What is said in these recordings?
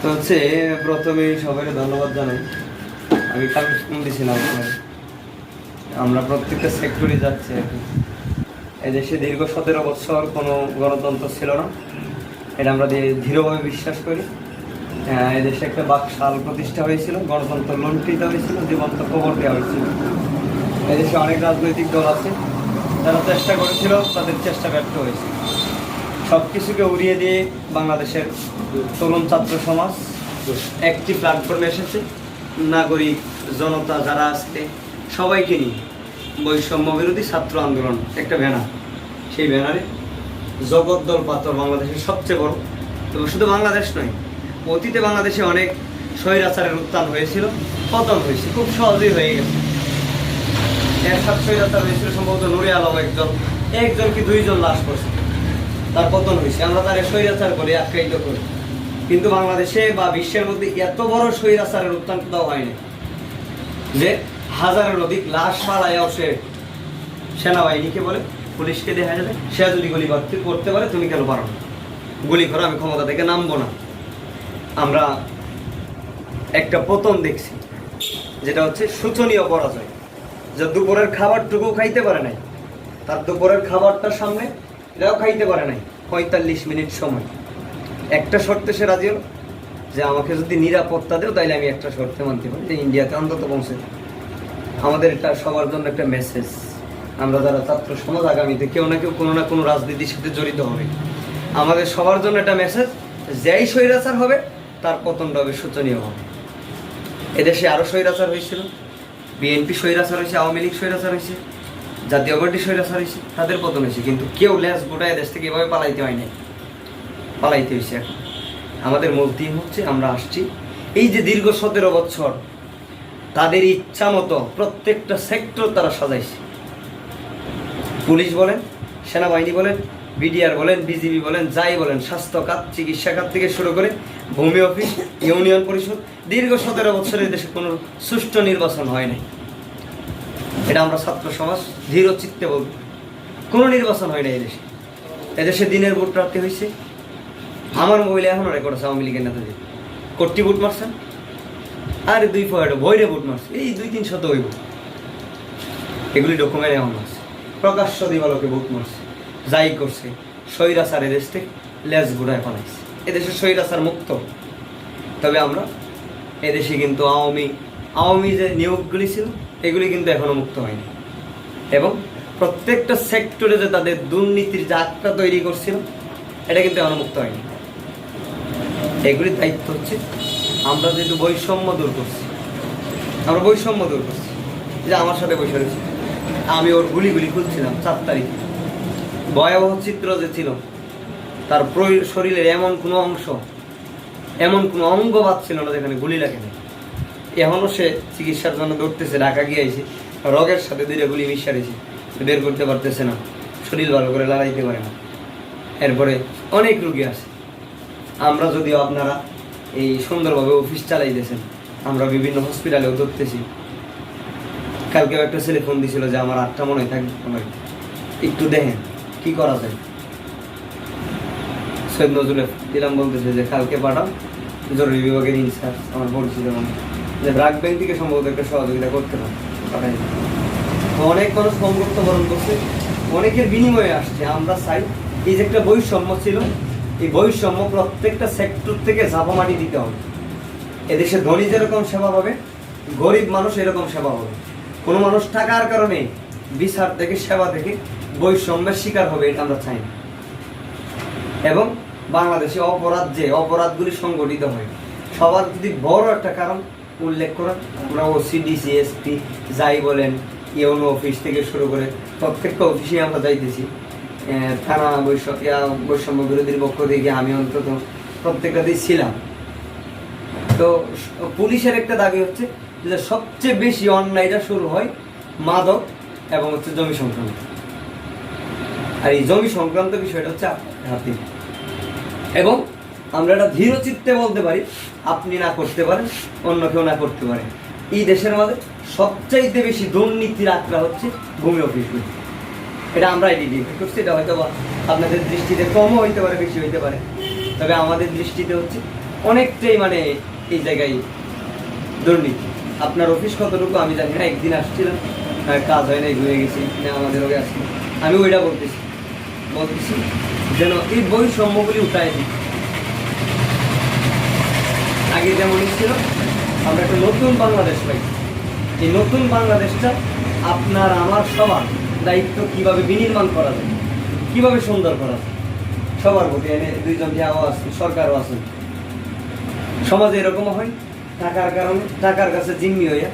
তো হচ্ছে প্রথমেই সবাই ধন্যবাদ জানাই। আমি কালকে ফোন দিয়েছিলাম, আমরা প্রত্যেকটা সেক্টরে যাচ্ছি আর কি। এদেশে দীর্ঘ 17 বছর কোনো গণতন্ত্র ছিল না, এটা আমরা দৃঢ়ভাবে বিশ্বাস করি। এদেশে একটা বাকশাল প্রতিষ্ঠা হয়েছিল, গণতন্ত্র লুণ্ঠিত হয়েছিল, জীবন্ত কবর দেওয়া হয়েছিল। এদেশে অনেক রাজনৈতিক দল আছে যারা চেষ্টা করেছিল, তাদের চেষ্টা ব্যর্থ হয়েছে। সব কিছুকে উড়িয়ে দিয়ে বাংলাদেশের তরুণ ছাত্র সমাজ একটি প্ল্যাটফর্মে এসেছে। নাগরিক জনতা যারা আসছে সবাইকে নিয়ে বৈষম্য বিরোধী ছাত্র আন্দোলন একটা ব্যানার, সেই ব্যানারে জগদ্দল পাথর বাংলাদেশের সবচেয়ে বড়, এবং শুধু বাংলাদেশ নয়, অতীতে বাংলাদেশে অনেক স্বৈরাচারের উত্থান হয়েছিল, পতন হয়েছে, খুব সহজেই হয়ে গেছে। একসাথে স্বৈরাচার হয়েছিল সম্ভবত নুরে আলম একজন কি দুইজন লাশ করছে, তার পতন হয়েছে। আমরা তার স্বৈরাচার করে আখ্যায়িত করি, কিন্তু বাংলাদেশে বা বিশ্বের মধ্যে এত বড় স্বৈরাচারের উত্থান কোথাও হয়নি যে হাজারের অধিক লাশ পালাইয়াও সে সেনাবাহিনীকে বলে, পুলিশকে দেখা যাবে, সে যদি গুলি করতে পারে তুমি কেন পারো না, গুলি করো, আমি ক্ষমতা থেকে নামবো না। আমরা একটা পতন দেখছি, যেটা হচ্ছে শোচনীয় পরাজয়। যে দুপুরের খাবারটুকু খাইতে পারে নাই, তার দুপুরের খাবারটার সামনে এটাও খাইতে পারে নাই 45 মিনিট সময়। একটা শর্তে সে রাজি হল যে আমাকে যদি নিরাপত্তা দেও তাইলে আমি একটা শর্তে মানতে পারি যে ইন্ডিয়াতে অন্তত পৌঁছে। আমাদের এটা সবার জন্য একটা মেসেজ। আমরা যারা ছাত্র সমাজ আগামীতে কেউ না কেউ কোনো না কোনো রাজনীতির সাথে জড়িত হবে, আমাদের সবার জন্য একটা মেসেজ, যেই স্বৈরাচার হবে তার পতনটা হবে শোচনীয় হবে। এদেশে আরও স্বৈরাচার হয়েছিল, বিএনপি স্বৈরাচার হয়েছে, আওয়ামী লীগ স্বৈরাচার হয়েছে, জাতীয় পার্টি স্বৈরাচার হয়েছে, তাদের পতন হয়েছে, কিন্তু কেউ লেজ গোটায় দেশ থেকে এভাবে পালাইতে হয় নাই, পালাইতে হয়েছে। এখন আমাদের মূল থিম হচ্ছে আমরা আসছি, এই যে দীর্ঘ 17 বছর তাদের ইচ্ছা মতো প্রত্যেকটা সেক্টর তারা সাজাইছে। পুলিশ বলেন, সেনাবাহিনী বলেন, বিডিআর বলেন, বিজিবি বলেন, যাই বলেন, স্বাস্থ্য খাত, চিকিৎসা খাত থেকে শুরু করে ভূমি অফিস, ইউনিয়ন পরিষদ, দীর্ঘ 17 বছরের দেশে কোনো সুষ্ঠু নির্বাচন হয় নাই। এটা আমরা ছাত্র সমাজ দৃঢ় চিত্তে বলব, কোনো নির্বাচন হয় না এদেশে। এদেশে দিনের ভোট রাতে হয়েছে। আমার মোবাইলে এখনও রেকর্ড আছে আওয়ামী লীগের নেতা যে কোটি ভোট মারছেন, আর 2 পয়েন্ট ভৈরে ভোট মারছে, এই 2-3 হইব, এগুলি ডকুমেন্ট এমন আছে। প্রকাশ্য দিবালোকে ভোট মারছে, যাই করছে, স্বৈরাচার এদেশ থেকে লেজ গুড়ায় পালাইছে। এদেশে স্বৈরাচার মুক্ত। তবে আমরা এদেশে কিন্তু আওয়ামী যে নিয়োগগুলি ছিল এগুলি কিন্তু এখনো মুক্ত হয়নি, এবং প্রত্যেকটা সেক্টরে যে তাদের দুর্নীতির যাত্রা তৈরি করছিল এটা কিন্তু এখনো মুক্ত হয়নি। এগুলির দায়িত্ব হচ্ছে আমরা যেহেতু বৈষম্য দূর করছি, যে আমার সাথে বসে রয়েছে, আমি ওর গুলিগুলি খুলছিলাম 4 তারিখ, ভয়াবহ চিত্র যে ছিল, তার শরীরের এমন কোনো অংশ, এমন কোনো অঙ্গ বাদ ছিল না যেখানে গুলি লাগে না। এখনও সে চিকিৎসার জন্য দৌড়তেছে, ঢাকা গিয়েছে, রগের সাথে 2টা গুলি মিশাইছে, বের করতে পারতেছে না, শরীর ভালো করে লড়াইতে পারে না। এরপরে অনেক রুগী আছে। আমরা যদিও আপনারা এই সুন্দরভাবে অফিস চালাইতেছেন, আমরা বিভিন্ন হসপিটালেও ধরতেছি। কালকেও একটা ছেলে ফোন দিয়েছিল যে আমার 8টা মনে হয় থাকবে, একটু দেখেন কি করা যায়। সৈয়দ নজরুল দিলাম, বলতেছে যে কালকে পাঠাও জরুরি বিভাগের ইনচার্জ আমার পরিচিত মানে, যে ব্রাক ব্যাংক থেকে সম্ভবত একটা সহযোগিতা করতে পারে, পাঠাই। অনেক মানুষ সংযুক্ত বরণ করছে, অনেকের বিনিময়ে আসছে। আমরা চাই এই যে একটা বৈষম্য ছিল, এই বৈষম্য প্রত্যেকটা সেক্টর থেকে ঝাঁপামাটি দিতে হবে। এদেশে ধনী যেরকম সেবা পাবে, গরিব মানুষ এরকম সেবা পাবে। কোনো মানুষ টাকার কারণে বিচার থেকে সেবা থেকে বৈষম্যের শিকার হবে, এটা আমরা চাই না। এবং বাংলাদেশে অপরাধগুলি সংগঠিত হয়, সবার যদি বড় একটা কারণ উল্লেখ করেন, আমরা ওসি, ডিসি, এসপি যাই বলেন, ইউনো অফিস থেকে শুরু করে প্রত্যেকটা অফিসে আমরা যাইতেছি। থানা বৈষম্য বিরোধীর পক্ষ থেকে আমি অন্তত প্রত্যেকটাতেই ছিলাম। তো পুলিশের একটা দাবি হচ্ছে যে সবচেয়ে বেশি অন্যায়টা শুরু হয় মাদক এবং হচ্ছে জমি সংক্রান্ত, আর এই জমি সংক্রান্ত বিষয়টা হচ্ছে হাতি। এবং আমরা এটা দৃঢ় চিত্তে বলতে পারি, আপনি না করতে পারেন, অন্য কেউ না করতে পারে। এই দেশের মধ্যে সবচাইতে বেশি দুর্নীতির আঁকড়া হচ্ছে ভূমি অফিসগুলি। এটা আমরা আইডেন্টিফাই করছি। এটা হয়তো বা আপনাদের দৃষ্টিতে কমও হইতে পারে, বেশি হইতে পারে, তবে আমাদের দৃষ্টিতে হচ্ছে অনেকটাই মানে এই জায়গায় দুর্নীতি। আপনার অফিস কতটুকু আমি জানি না, একদিন আসছিলাম, কাজ হয় নাই, ঘুরে গেছি না, আমাদের ওকে আসছি, আমি ওইটা বলতেছি যেন এই বৈষম্যগুলি উঠায় দিই। আগে যেমনই ছিল, আমরা একটা নতুন বাংলাদেশ পাই। এই নতুন বাংলাদেশটা আপনার আমার সবার দায়িত্ব কিভাবে বিনির্মাণ করা যায়, কিভাবে সুন্দর করা যায়। সবার প্রতি এনে দুইজন যাওয়া আছে, সরকারও আছে। সমাজে এরকম হয়, টাকার কারণে টাকার কাছে জিম্মি হইয়া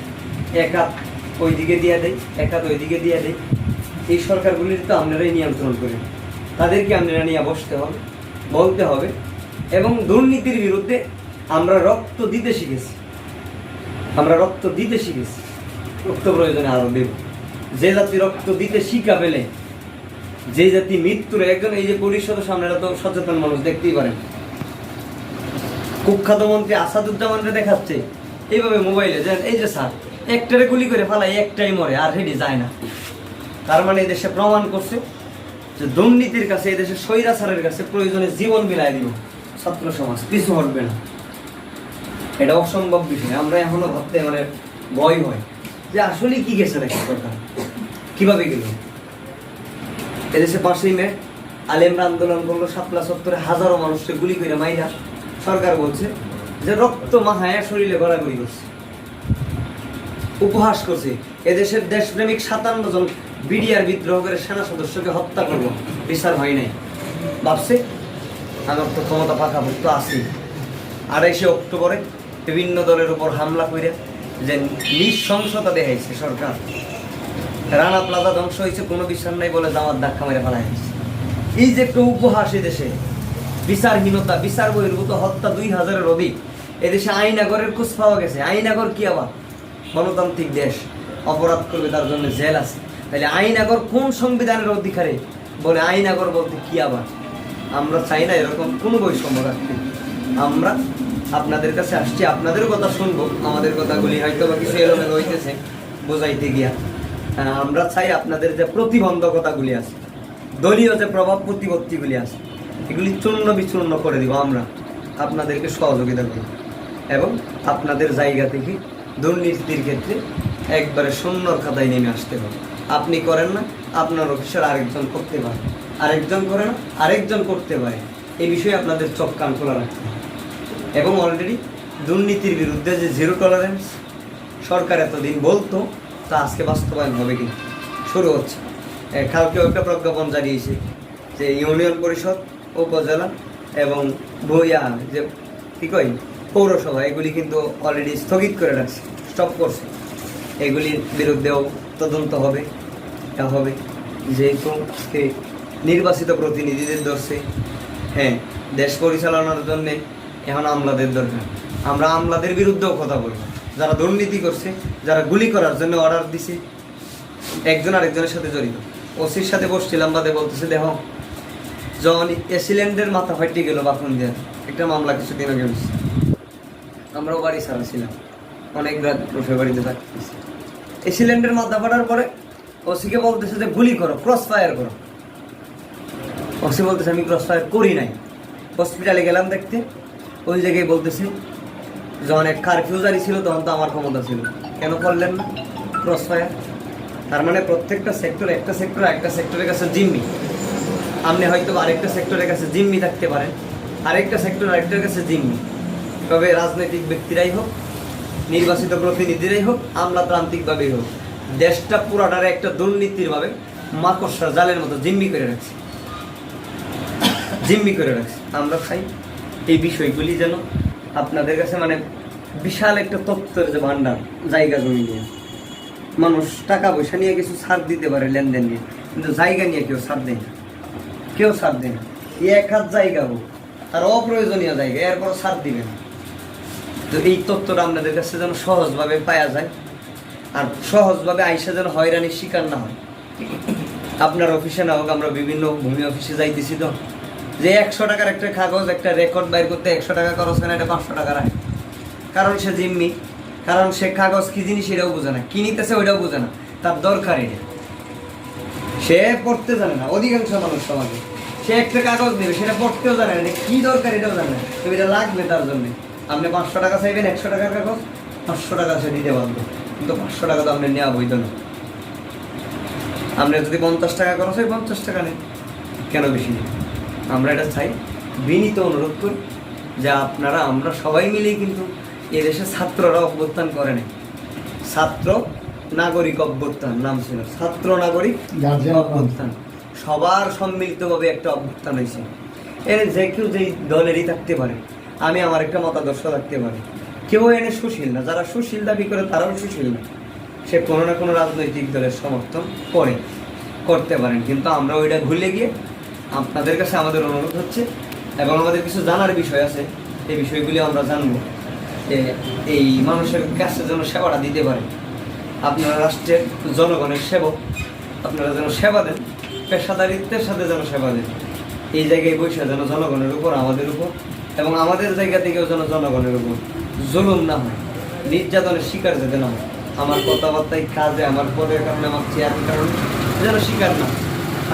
এক হাত ওই দিকে দিয়ে দেয়, এক হাত ওই দিকে দিয়ে দেয়। এই সরকারগুলির তো আপনারাই নিয়ন্ত্রণ করেন, তাদেরকে আপনারা নিয়ে বসতে হবে, বলতে হবে। এবং দুর্নীতির বিরুদ্ধে আমরা রক্ত দিতে শিখেছি, রক্ত প্রয়োজনে আরো দেব। যে জাতি রক্ত দিতে শিখা পেলে, যে জাতি মৃত্যুর একজন, এই যে পরিষদের সামনে তো সচেতন মানুষ দেখতেই পারেন, কুখ্যাত মন্ত্রী আসাদুজ্জামানরে দেখাচ্ছে এইভাবে মোবাইলে, যে এই যে স্যার একটারে গুলি করে ফেলাই, একটাই মরে আর হেডি যায় না। তার মানে এই দেশে প্রমাণ করছে যে দুর্নীতির কাছে, এই দেশের স্বৈরাচারের কাছে প্রয়োজনে জীবন বিলায় দিব ছাত্র সমাজ, কিছু হটবে না। এটা অসম্ভব বিষয়। আমরা এখনো ভাবতে মানে ভয় হয় যে আসলে কি গেছে নাকি সরকার, কিভাবে গেল। এদেশে 5ই মে আলেমরা আন্দোলন করলো, শাপলা চত্বরে হাজারো মানুষকে গুলি করে মাইরা। সরকার বলছে যে রক্ত মাহায়া শরীরে গড়াগড়ি করছে, উপহাস করছে। এদেশের দেশপ্রেমিক 57 জন বিডিআর বিদ্রোহ করে সেনা সদস্যকে হত্যা করবো, বিচার হয় নাই। ভাবছে আমার তো ক্ষমতা পাকাপোক্ত আছে। 28শে অক্টোবরে বিভিন্ন দলের উপর হামলা করে যে নৃশংসতা দেখাইছে সরকার। রানা প্লাজা ধ্বংস হয়েছে, কোনো বিচার নাই বলে জামাত ধাক্কা মেরে ফেলা হয়েছে। এই যে একটা উপহাস, এদেশে বিচারহীনতা, বিচার বহির্ভূত হত্যা 2000-এর অধিক। এদেশে আইনাগরের খোঁজ পাওয়া গেছে। আইনাগর কি আবার গণতান্ত্রিক দেশ, অপরাধ করবে তার জন্য জেল আছে। তাহলে আইনাগর কোন সংবিধানের অধিকারে বলে আইনাগর বলতে কি আবার? আমরা চাই না এরকম কোনো বৈষম্য রাখতে। আমরা আপনাদের কাছে আসছি, আপনাদের কথা শুনবো। আমাদের কথাগুলি হয়তো বা কিছু এলোমেলো হইতেছে বোঝাইতে গিয়া। আমরা চাই আপনাদের যে প্রতিবন্ধকতাগুলি আছে, দলীয় যে প্রভাব প্রতিপত্তিগুলি আছে, এগুলি চূর্ণ বিচূর্ণ করে দিব। আমরা আপনাদেরকে সহযোগিতা করি এবং আপনাদের জায়গা থেকে দুর্নীতির ক্ষেত্রে একবারে শূন্যর খাতায় নেমে আসতে হবে। আপনি করেন না, আপনার অফিসের আরেকজন করতে পারে, আরেকজন করে না, আরেকজন করতে পারে। এই বিষয়ে আপনাদের চোখ কান খোলা রাখতে হবে। এবং অলরেডি দুর্নীতির বিরুদ্ধে যে জিরো টলারেন্স সরকার এতদিন বলতো, তা আজকে বাস্তবায়ন হবে কিনা শুরু হচ্ছে। কালকেও একটা প্রজ্ঞাপন জানিয়েছে যে ইউনিয়ন পরিষদ, উপজেলা এবং বইয়া যে কি কই পৌরসভা, এগুলি কিন্তু অলরেডি স্থগিত করে রাখছে, স্টপ করছে। এগুলির বিরুদ্ধেও তদন্ত হবে। যেহেতু নির্বাচিত প্রতিনিধিদের ধরছে, হ্যাঁ, দেশ পরিচালনার জন্য এখন আমলাদের দরকার। আমরা আমলাদের বিরুদ্ধেও কথা বলবো, যারা দুর্নীতি করছে, যারা গুলি করার জন্য অর্ডার দিছে, একজন আরেকজনের সাথে জড়িত। ওসির সাথে বসছিলাম, বাদে বলতেছে দেখো যখন এসিল্যান্ডের মাথা ফাটিয়ে গেল বাথরুম দিয়ে, একটা মামলা কিছুদিন আগে হয়েছে। আমরাও বাড়ি ছাড়া ছিলাম, অনেক রাত প্রফের বাড়িতে থাকতেছি। এসিল্যান্ডের মাথা ফাটার পরে ওসিকে বলতেছে যে গুলি করো, ক্রস ফায়ার করো। ওসি বলতেছে আমি ক্রস ফায়ার করি নাই। হসপিটালে গেলাম দেখতে, ওই জায়গায় বলতেছে যখন এক কারফিউ জারি ছিল তখন তো আমার ক্ষমতা ছিল, কেন করলেন না ক্রস ফায়ার? তার মানে প্রত্যেকটা সেক্টর, একটা সেক্টরের কাছে জিম্মি। আপনি হয়তো আরেকটা সেক্টরের কাছে জিম্মি থাকতে পারেন, আরেকটা সেক্টর আরেকটার কাছে জিম্মি। তবে রাজনৈতিক ব্যক্তিরাই হোক, নির্বাচিত প্রতিনিধিরাই হোক, আমলাতান্ত্রিকভাবেই হোক, দেশটা পুরাটারে একটা দুর্নীতিরভাবে মাকড়সা জালের মতো জিম্মি করে রাখছে। আমরা চাই এই বিষয়গুলি যেন আপনাদের কাছে মানে বিশাল একটা তথ্যের যে ভান্ডার, জায়গা জমি নিয়ে মানুষ টাকা পয়সা নিয়ে কিছু ছাড় দিতে পারে লেনদেন নিয়ে, কিন্তু জায়গা নিয়ে কেউ ছাড় দেয় না, এক হাত জায়গা হোক আর অপ্রয়োজনীয় জায়গা, এরপর ছাড় দিবে না। তো এই তথ্যটা আপনাদের কাছে যেন সহজভাবে পাওয়া যায়, আর সহজভাবে আইসা যেন হয়রানির শিকার না হয়। আপনার অফিসে না হোক, আমরা বিভিন্ন ভূমি অফিসে যাইতেছি তো, যে 100 টাকার একটা কাগজ, একটা রেকর্ড বাইর করতে 100 টাকা খরচ হয় না, এটা 500 টাকা রাখে। কারণ সে জিম্মি, কারণ সে কাগজ কি জিনিস এটাও বোঝে না, কি নিতেছে ওইটাও বোঝে না, তার দরকার এটা, সে পড়তে জানে না অধিকাংশ মানুষ সমাজে। সে একটা কাগজ দেবে, সেটা পড়তেও জানে না, কি দরকার এটাও জানে না, তবে এটা লাগবে তার জন্য। আপনি 500 টাকা চাইবেন, 100 টাকার কাগজ, 500 টাকা সে দিতে বাধ্য, কিন্তু 500 টাকা তো আপনি নেওয়া বৈধ না। আপনি যদি 50 টাকা খরচ হয় 50 টাকা নেন, কেন বেশি নেই? আমরা এটা চাই, বিনীত অনুরোধ করি যে আপনারা, আমরা সবাই মিলেই কিন্তু এদেশে ছাত্ররা অভ্যুত্থান করে নাই। ছাত্র নাগরিক অভ্যুত্থান নাম ছিল, ছাত্র নাগরিক অভ্যুত্থান, সবার সম্মিলিতভাবে একটা অভ্যুত্থান হয়েছে। এর যে কেউ যেই দলেরই থাকতে পারে, আমি আমার একটা মতাদর্শ থাকতে পারি, কেউ এনে সুশীল না, যারা সুশীল দাবি করে তারাও সুশীল না, সে কোনো না কোনো রাজনৈতিক দলের সমর্থন করতে পারেন। কিন্তু আমরা ওইটা ভুলে গিয়ে আপনাদের কাছে আমাদের অনুরোধ হচ্ছে, এবং আমাদের কিছু জানার বিষয় আছে, এই বিষয়গুলি আমরা জানবো, এই মানুষের কাছে যেন সেবাটা দিতে পারে। আপনারা রাষ্ট্রের জনগণের সেবক, আপনারা যেন সেবা দেন, পেশাদারিত্বের সাথে যেন সেবা দেন। এই জায়গায় বসে যেন জনগণের উপর, আমাদের উপর এবং আমাদের জায়গা থেকেও যেন জনগণের উপর জুলুম না হয়, নির্যাতনের শিকার যাতে না হয়। আমার কথাবার্তায়, কাজে, আমার পদের কারণে, আমার চেয়ারের কারণে যেন শিকার না।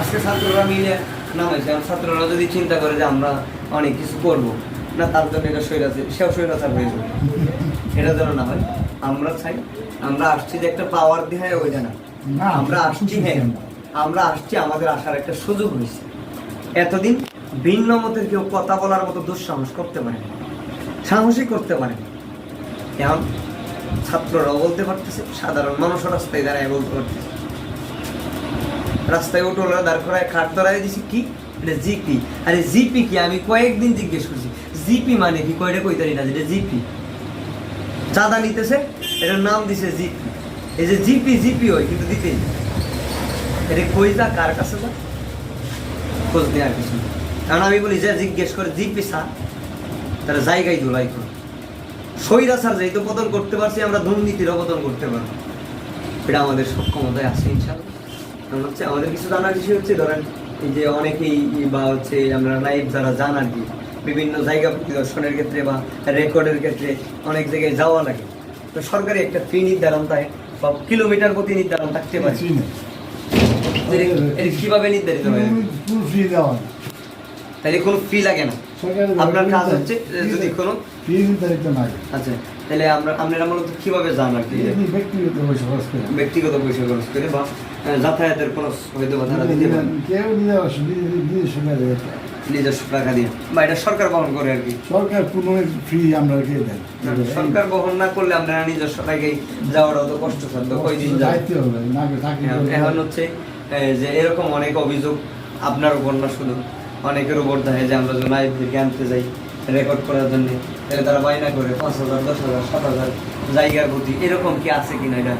আজকে ছাত্ররা মিলে নামাইছে, ছাত্ররা যদি চিন্তা করে যে আমরা অনেক কিছু করবো না, তার জন্য এটা সেও স্বৈরাচার হয়ে যাবে, এটা যেন না হয়। আমরা চাই, আমরা আসছি যে একটা পাওয়ার দিয়ে ওইটা না, আমরা আসছি, হ্যাঁ আমরা আসছি, আমাদের আসার একটা সুযোগ হয়েছে। এতদিন ভিন্ন মতের কেউ কথা বলার মতো দুঃসাহস করতে পারে না, সাহসই করতে পারে না। এখন ছাত্ররাও বলতে পারতেছে, সাধারণ মানুষও রাস্তায় দাঁড়ায় বলতে পারতেছে। রাস্তায় উঠোলা দাঁড় করায় খাট ধরাই দিছি, কি এটা জিপি। আরে জিপি কি? আমি কয়েকদিন জিজ্ঞেস করছি জিপি মানে কি, কয়টা কইতারি না, যেটা জিপি চাঁদা নিতেছে, এটার নাম দিছে জিপি। এই যে জিপি জিপি হয়, কিন্তু দিতেই না। এটা কই যা, কার কাছে যা, খোঁজ দেওয়ার কিছু। কারণ আমি বলি যে জিজ্ঞেস করে জিপি স্যার, তারা জায়গায় ধুলাই করে। স্বৈরাচার যেহেতু পতন করতে পারছি, আমরা দুর্নীতির অবতন করতে পারবো, এটা আমাদের সক্ষমতায় আছে ইনশাআল্লাহ। হচ্ছে আমাদের কিছু জানার বিষয় হচ্ছে, ধরেন এই যে অনেকেই বা হচ্ছে আমরা লাইভ যারা জান আর কি, বিভিন্ন জায়গা পরিদর্শনের ক্ষেত্রে বা রেকর্ডের ক্ষেত্রে অনেক জায়গায় যাওয়া লাগে, তো সরকারি একটা ফি নির্ধারণ থাকে বা কিলোমিটার প্রতি নির্ধারণ থাকতে পারে। কিভাবে নির্ধারিত হয়? তাহলে কোনো ফি লাগে না, আপনার কাজ হচ্ছে যদি কোনো ফি নির্ধারিত না। আচ্ছা, তাহলে আপনারা মূলত কিভাবে জান আর কি? ব্যক্তিগত পয়সা খরচ করে বা যাতায়াতের খরচ হয়তো বা তারা দিতে পারে, নিজস্ব টাকা দিয়ে, বা এটা সরকার বহন করে আর কি। সরকার কোনো ফ্রি আমরা দিয়ে দেয়, সরকার বহন না করলে আপনারা নিজস্ব টাকায় যাওয়াটা তো কষ্টসাধ্য, কয়দিন যাইতে হবে। এখন হচ্ছে যে এরকম অনেক অভিযোগ আপনার উপর না, শুধু অনেকের উপর দেয় যে আমরা যখন লাইভ থেকে আনতে যাই রেকর্ড করার জন্য, তাহলে তারা বায়না করে 5,000, 10,000, 7,000 জায়গার প্রতি। এরকম কি আছে কিনা এটা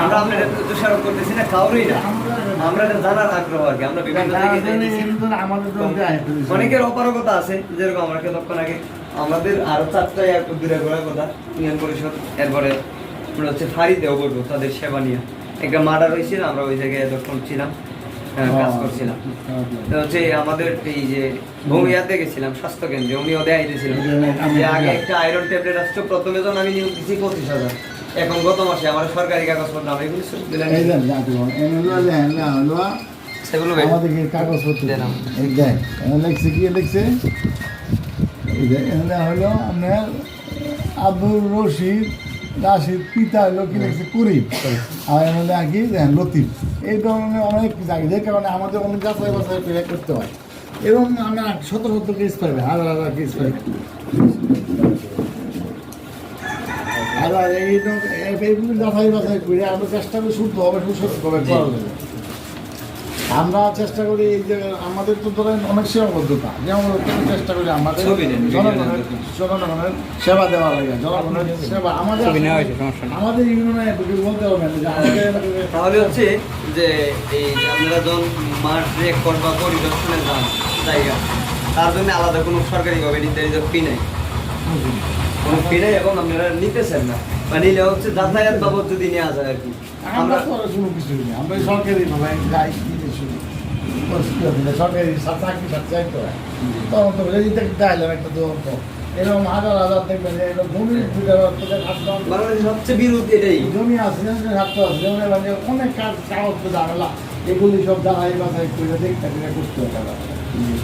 আমরা আপনারা দোষারোপ করতেছি না, কাউরই না, আমরা জানার আগ্রহ আর কি। আমরা বিভিন্ন অনেকের অপারগতা আছে, যেরকম আমরা কতক্ষণ আগে আমাদের আরো 4টা দূরে ঘোরার কথা, ইউনিয়ন পরিষদ, এরপরে হচ্ছে ফাঁড়িতে অবৈধ তাদের সেবা নিয়ে একটা মার্ডার হয়েছিল, আমরা ওই জায়গায় এতক্ষণ ছিলাম, কাজ করছিলাম। তো হচ্ছে আমাদের এই যে ভূমিয়াতে গেছিলাম স্বাস্থ্য কেন্দ্রে, উনিও দেয় দিয়েছিলাম যে আগে একটা আয়রন ট্যাবলেট আসতো, প্রথমে যখন আমি নিয়োগ দিচ্ছি 25,000, এখন গত মাসে আমার সরকারি কাগজপত্র আমি এগুলো সেগুলো কাগজপত্র লিখছে, কি লিখছে হলো আপনার আব্দুর রশিদ রাশিদ, পিতা হলো কি লিখছে কুরিম, আর হলে আর কি লতিফ। এই ধরনের অনেক জায়গা, যে কারণে আমাদের অনেক যাচাই বাছাই করতে হয়, এবং আমরা শত শত কেস পাইবে, হাজার হাজার কেস পাইবে। আর এইগুলো যাচাই বাছাই করে আমরা চেষ্টা করি শুদ্ধভাবে সুসত্যভাবে করার জন্য। আমরা চেষ্টা করি এই যে আমাদের তো ধরেন অনেক সীমাবদ্ধতা, যেমন চেষ্টা করি আমাদের জনগণের সেবা দেওয়া লাগে, জনগণের সেবা আমাদের ইউনিয়নে বলতে হবে না। তাহলে হচ্ছে যে এই আপনারা যখন মাঠ রেকর্ড বা পরিদর্শনে যান জায়গা, তার জন্য আলাদা কোনো সরকারিভাবে নির্ধারিত ফি নেই, কোনো ফি নেই, এবং আপনারা নিতেছেন না, বা নিলে হচ্ছে যাতায়াত বাবদ যদি নেওয়া যায় আর কি। আমরা কোনো কিছু নেই, আমরা সরকারিভাবে যাই, সরকারি চাকরি চাইতে হয়, তখন তো চাইলাম একটা তদন্ত, এরকম হাজার হাজার দেখবেন জমি সবচেয়ে বিরোধ এটাই, জমি আছে, স্বার্থ আছে, অনেক কাগজ ঝামেলা, এগুলি সব যাচাই বাছাই করে দেখতে করতে হবে।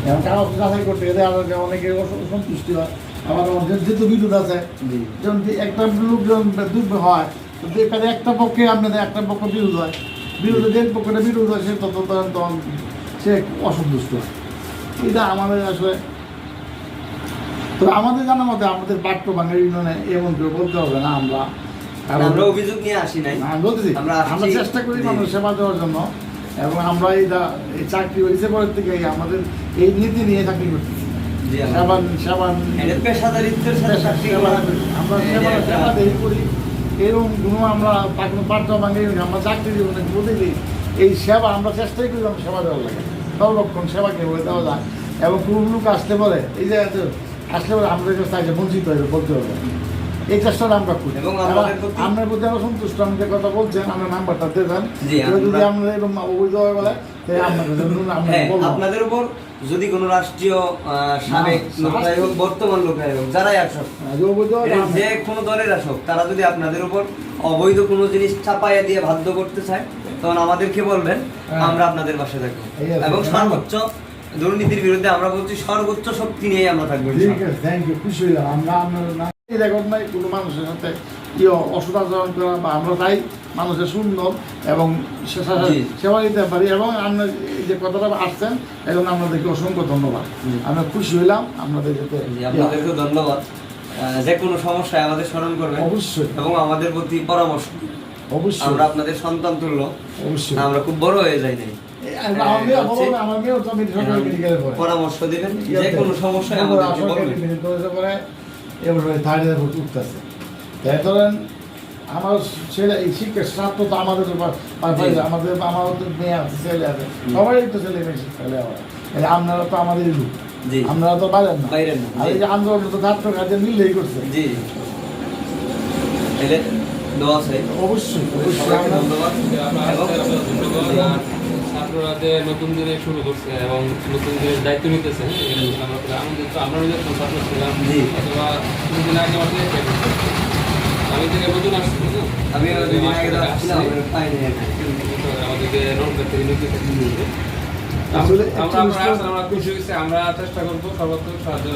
এখন কাগজ যাচাই করতে গেলে আবার অনেকে সন্তুষ্টি হয়, আবার আমাদের যেহেতু বিরোধ আছে, যেমন একটা লোক যখন দুর্বল হয় তো এখানে একটা পক্ষে আপনাদের একটা পক্ষ বিরোধ হয়, বিরোধে যে পক্ষটা বিরোধ হয় সে তখন সে অসন্তুষ্ট হয়। এটা আমাদের আসলে, তবে আমাদের জানার মতে আমাদের পাট্য বাঙালি ইউনিয়নে এমন কেউ বলতে হবে না আমরা অভিযোগ নিয়ে আসি নাই, আমরা চেষ্টা করি মানুষ সেবা দেওয়ার জন্য, এবং আমরা এই চাকরি হয়েছে পরের থেকে আমাদের এই নীতি নিয়ে চাকরি করতেছি। আমরা সেবা দেরি করি এরকম কোনো আমরা পাট্য বাঙালি আমরা চাকরি জীবনে বলে দিই এই সেবা আমরা চেষ্টাই করি আমরা সেবা দেওয়ার লাগে, সর্বক্ষণ সেবাকে বলে দেওয়া যায়। এবং কোনো লোক আসতে পারে এই যে আসলে পরে আমাদের কাছে তাকে বঞ্চিত হয়ে বলতে হবে, এই চেষ্টাটা আমরা করি। এবং আপনার প্রতি আমরা সন্তুষ্ট, আপনি যে কথা বলছেন আপনার নাম্বারটা দেবেন, যদি আমরা এরকম অবৈধ হয়ে বলে আপনাদের উপর যদি কোনো রাষ্ট্রীয় সাবেক লোকাই হোক বর্তমান লোকাই হোক যারাই আসুক, যে কোনো দলের আসুক, তারা যদি আপনাদের উপর অবৈধ কোনো জিনিস চাপাইয়া দিয়ে বাধ্য করতে চায় তখন আমাদেরকে বলবেন, আমরা আপনাদের পাশে থাকবো। এবং সর্বোচ্চ দুর্নীতির বিরুদ্ধে আমরা বলছি সর্বোচ্চ শক্তি নিয়ে আমরা থাকবো। থ্যাংক ইউ, খুশি হইলাম। আমরা রেকর্ড নাই কোনো মানুষের সাথে কি অসদাচরণ করা, বা আমরা চাই মানুষের সুন্দর এবং সেবা দিতে পারি। এবং আপনার এই যে কথাটা আসছেন এখন আপনাদেরকে অসংখ্য ধন্যবাদ, আমরা খুশি হইলাম আপনাদের সাথে। আপনাদেরকে ধন্যবাদ। যে কোনো সমস্যায় আমাদের স্মরণ করবেন অবশ্যই, এবং আমাদের প্রতি পরামর্শ অবশ্যই। আমরা আপনাদের সন্তান তুল্য, অবশ্যই। আমরা খুব বড় হয়ে যাই নাই, পরামর্শ দিবেন যে কোনো সমস্যায় উঠতেছে। ধরেন আমার ছেলে এই শিক্ষার স্বার্থ তো আমাদের আমাদের মেয়ে আছে, ছেলে আছে, সবারই তো ছেলে মেয়ে শিক্ষা আপনারা তো আমাদের লোক, আপনারা তো বাইরেন না। আর এই যে আন্দোলন তো ছাত্র কাজে মিলেই করছে। অবশ্যই ছাত্ররা যে নতুন দিনে শুরু করছে এবং নতুন দিনের দায়িত্ব নিতেছে, আনন্দিত। আমরা ছাত্র ছিলাম অথবা কিছুদিন আগে আমি থেকে নতুন আসছি, আমাদেরকে নৌকার থেকে নিতে আমরা খুশি হয়েছি। আমরা চেষ্টা করবো সর্বোত্তম সাহায্য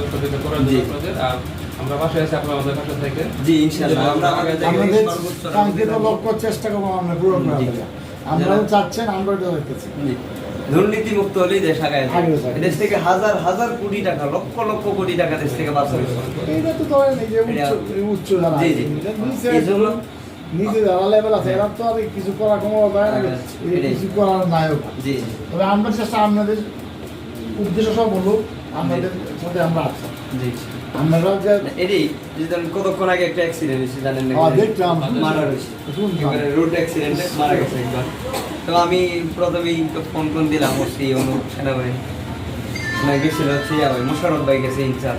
করার জন্য আপনাদের। আর আমরা পাশে আছি, আপনারা আমাদের পাশে থেকে। জি ইনশাআল্লাহ আমরা আমাদের কাঙ্ক্ষিত লক্ষ্য চেষ্টা করবো আমরা পূরণ করার জন্য। আমরাও চাচ্ছেন, আমরা এটা দেখতেছি। দুর্নীতি মুক্ত হলেই দেশ আগায় যাবে। দেশ থেকে হাজার হাজার কোটি টাকা, লক্ষ লক্ষ কোটি টাকা দেশ থেকে বাঁচা হয়েছে। এটা তো ধরেন এই যে উচ্চ যারা নিচে যারা লেভেল আছে এরা তো আর কিছু করা ক্ষমতা পায় না, কিছু করার নায়ক। তবে আমরা চেষ্টা, আপনাদের উদ্দেশ্য সব হলো আপনাদের সাথে আমরা আছি। আপনারা যে কতক্ষণ আগে একটা অ্যাক্সিডেন্ট হয়েছে জানেন না? দেখলাম মারা হয়েছে, রোড অ্যাক্সিডেন্টে মারা গেছে একবার। তো আমি প্রথমেই ফোন দিলাম ওসি সেনাবাহিনী গেছিল, মোশারফ ভাই গেছে ইনচার্জ।